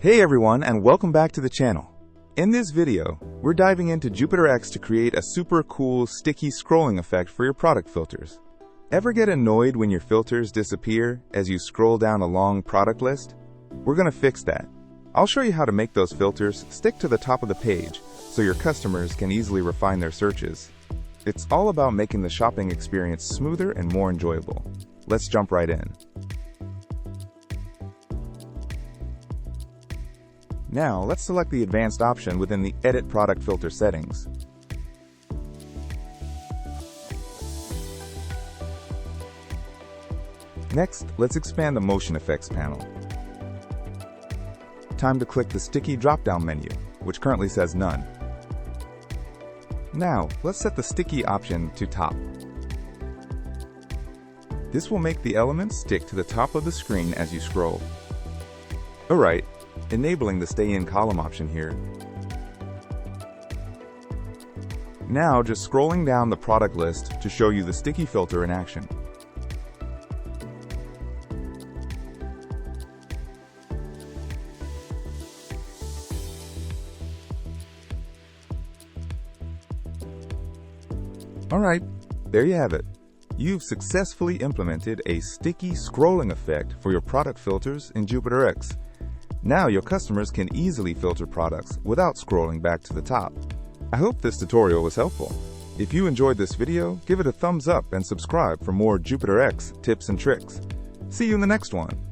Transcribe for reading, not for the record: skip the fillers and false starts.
Hey everyone, and welcome back to the channel. In this video, we're diving into Jupiter X to create a super cool sticky scrolling effect for your product filters. Ever get annoyed when your filters disappear as you scroll down a long product list? We're gonna fix that. I'll show you how to make those filters stick to the top of the page so your customers can easily refine their searches. It's all about making the shopping experience smoother and more enjoyable. Let's jump right in. Now, let's select the advanced option within the Edit Product Filter settings. Next, let's expand the Motion Effects panel. Time to click the Sticky drop-down menu, which currently says None. Now, let's set the Sticky option to Top. This will make the elements stick to the top of the screen as you scroll. Alright, enabling the Stay in column option here. Now just scrolling down the product list to show you the sticky filter in action. Alright, there you have it. You've successfully implemented a sticky scrolling effect for your product filters in Jupiter X. Now your customers can easily filter products without scrolling back to the top. I hope this tutorial was helpful. If you enjoyed this video, give it a thumbs up and subscribe for more Jupiter X tips and tricks. See you in the next one.